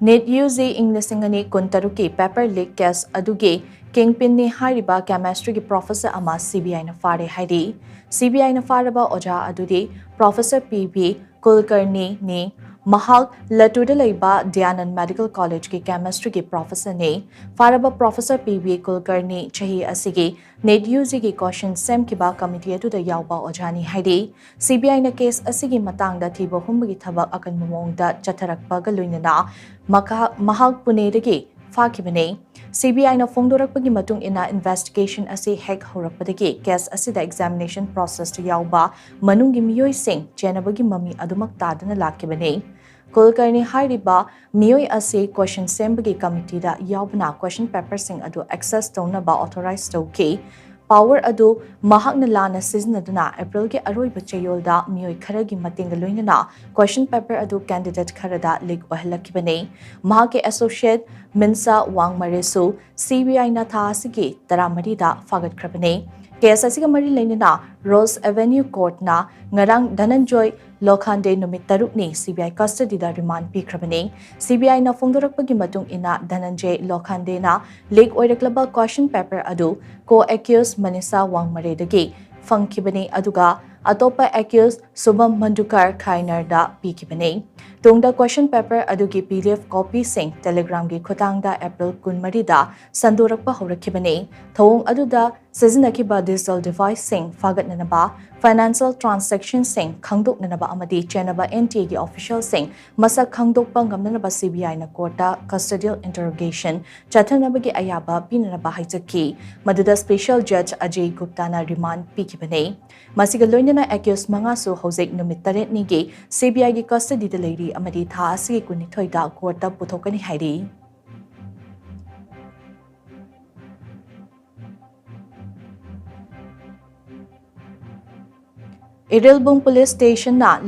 Neet UZ English ngani kuntaruki paper leak case adugi kingpin ni hariba chemistry ki professor ama CBI na Phare haidi CBI na Phareba oja adudi Professor PB Kulkarni ni Mahak Latuda Laiba Dhyanan Medical College ki chemistry ki professor ne Phareba Professor PB Kulkarni chahi asigi Neet UZ ki caution sem ki ba committee atu da yawba ojani haidi CBI na case asigi matang da thibo humbagi thabak akan momong da chatharakpa ga luinana Mahak Punedagi Fakibane CBI na Fongdorakpagi matung ina investigation asi hek horakpadagi case asi da examination process to yawba manungi miyoi sing jenabagi mami adumak tadana lakibane Kulkarni hairiba miyoi asi question sembagi committee da yawbana question paper sing adu access tona ba authorized to Power adu mahakna lana siznaduna April ke aroi bachayol da miyoi kharagi matinga loinana question paper adu candidate kharada leak ohelakibane mahake associate Minsa Wangmaresu CBI na tha asigi taramari da fagat krabane case asiga mari lainana Rose Avenue Court na ngarang Dhananjoy Lokhande numit taruk ni CBI custody da remand pikrabane CBI na fongdorakpagi matung ina Dhananjay Lokhande na leak oiraklaba question paper adu co-accused Manisa Wangmaredagi fangkibane aduga atopa accused Subham Mandukar Khainer da pikibane tungda question paper adugi PDF copy sing telegram gi khotangda April 12 da sandorakpa horakibane thong aduda sizinaki ba digital device sing fagatnanaba financial transaction sing khangdoknanaba amadi chenaba NTA gi official sing masak khangdokpa ngamnanaba CBI na court custodial interrogation chathanabagi ayaba pinanaba haijaki maduda special judge Ajay Gupta na remand pikibane masiga loinana accused mangasu hojek numit 8 ni gi CBI gi custody da leiri amadi tha asigi kunithoi da court ta puthokani hairi Irilbung Police Station na